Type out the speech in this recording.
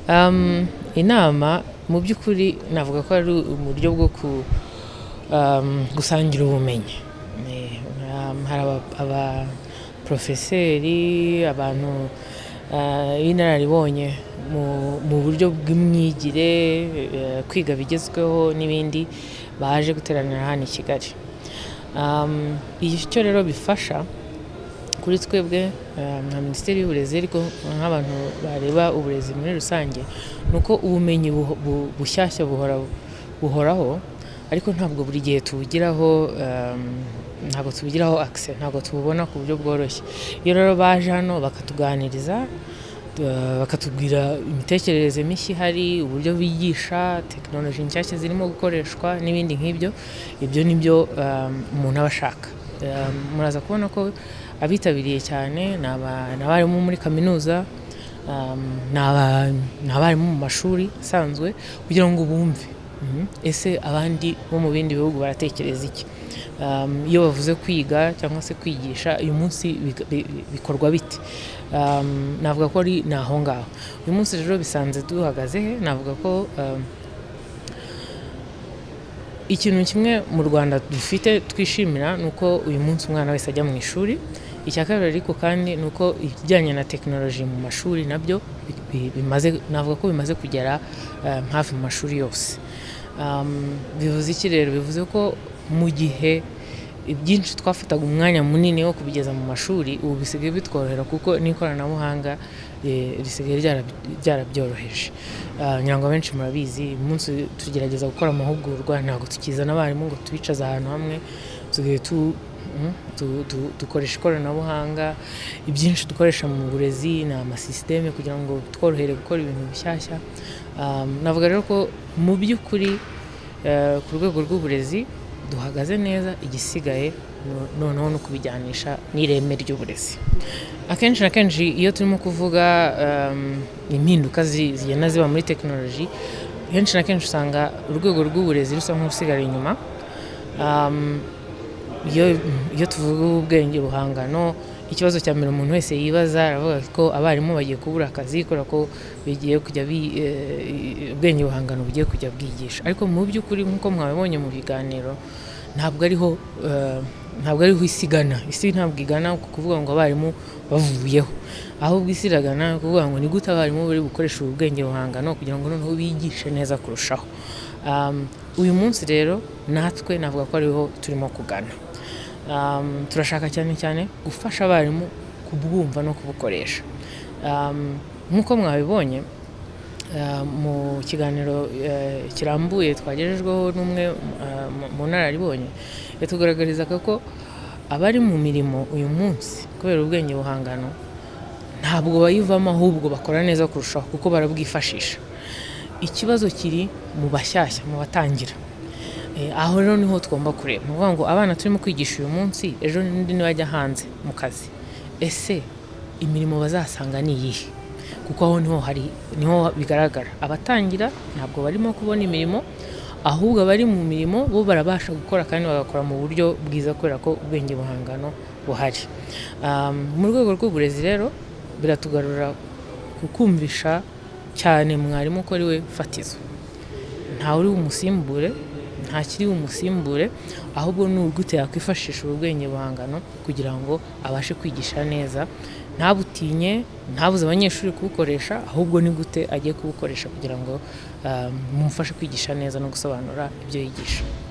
Inama mu by'ukuri navuga ko ari uburyo bwo gusangira ubumenyi. Hari abaporofeseri, abantu b'inararibonye mu buryo bw'imyigire, kwiga bigezweho n'ibindi, baje guteranira hano i Kigali. Icyo rero bifasha kuri twebwe nka Minisiteri y'Uburezi, ariko nk'abantu bareba uburezi muri rusange, ni uko ubumenyi bushyashya buhoraho, ariko ntabwo buri gihe tubugiraho access, ntabwo tububona ku buryo bworoshye. Iyo rero baje hano bakatuganiriza, bakatubwira imitekerereze mishya ihari, uburyo bigisha, tekinoloji nshyashya zirimo gukoreshwa n'ibindi nk'ibyo, ibyo ni byo umuntu aba ashaka. Muraza kubona ko abitabiriye cyane ni abarimu muri kaminuza, ni abarimu mu mashuri asanzwe, kugira ngo bumve ese abandi bo mu bindi bihugu baratekereza iki. Iyo bavuze kwiga cyangwa se kwigisha uyu munsi bikorwa bite, navuga ko ni aho ngaho. Uyu munsi rero bisanze duhagaze he? Navuga ko ikintu kimwe mu Rwanda dufite twishimira ni uko uyu munsi umwana wese ajya mu ishuri. Icya kabiri ariko kandi ni uko ibijyanye na tekinoloji mu mashuri nabyo navuga ko bimaze kugera hafi mu mashuri yose. Bivuze iki rero? Bivuze ko mu gihe ibyinshi twafataga umwanya munini wo kubigeza mu mashuri, ubu bisigaye bitworohera kuko n'ikoranabuhanga risigaye ryarabyoroheje. Ngira ngo abenshi murabizi, uyu munsi tugerageza gukora amahugurwa, ntabwo tukizana abarimu ngo tubicaze ahantu hamwe, tusigaye dukoresha ikoranabuhanga. Ibyinshi dukoresha mu burezi ni amasisiteme kugira ngo tworohere gukora ibintu bishyashya. Navuga rero ko mu by'ukuri ku rwego rw'uburezi duhagaze neza, igisigaye noneho no kubijyanisha n'ireme ry'uburezi. Akenshi na kenshi iyo turimo kuvuga impinduka zigenda ziba muri tekinoloji, kenshi na kenshi usanga urwego rw'uburezi rusa nk'urusigara inyuma. Iyo tuvuga ubwenge buhangano, ikibazo cya mbere umuntu wese yibaza, aravuga ko abarimu bagiye kubura akazi kubera ko bigiye kujya ubwenge buhangano bugiye kujya bwigisha. Ariko mu by'ukuri nk'uko mwabibonye mu biganiro, ntabwo ariho isi igana. Isi ntabwo igana kuvuga ngo abarimu bavuyeho, ahubwo isi iragana kuvuga ngo ni gute abarimu bari bukoresha ubu bwenge buhangano kugira ngo noneho bigishe neza kurushaho. Uyu munsi rero natwe navuga ko ariho turimo kugana. Turashaka cyane cyane gufasha abarimu kubwumva no kubukoresha. Nk'uko mwabibonye mu kiganiro kirambuye twagejejweho n'umwe mu nararibonye, yatugaragarizaga ko abari mu mirimo uyu munsi kubera ubwenge buhangano ntabwo bayivamo, ahubwo bakora neza kurushaho kuko barabwifashisha. Ikibazo kiri mu bashyashya, mu batangira. Aho rero niho tugomba kureba. Ni ukuvuga ngo abana turimo kwigisha uyu munsi, ejo n'undi nibajya hanze mu kazi, ese imirimo bazasanga ni iyihe? Kuko aho niho bigaragara. Abatangira ntabwo barimo kubona imirimo, ahubwo abari mu mirimo bo barabasha gukora kandi bagakora mu buryo bwiza kubera ko ubwenge buhangano buhari. Mu rwego rw'uburezi rero biratugarura kukumvisha cyane mwarimu ko ari we fatizo. Ntawe uri bumusimbure, nta kiri bumusimbure, ahubwo ni ugute yakwifashisha ubwenge buhangano kugira ngo abashe kwigisha neza, ntabutinye, ntabuze abanyeshuri kubukoresha, ahubwo ni gute agiye kubukoresha kugira ngo mumufashe kwigisha neza no gusobanura ibyo yigisha.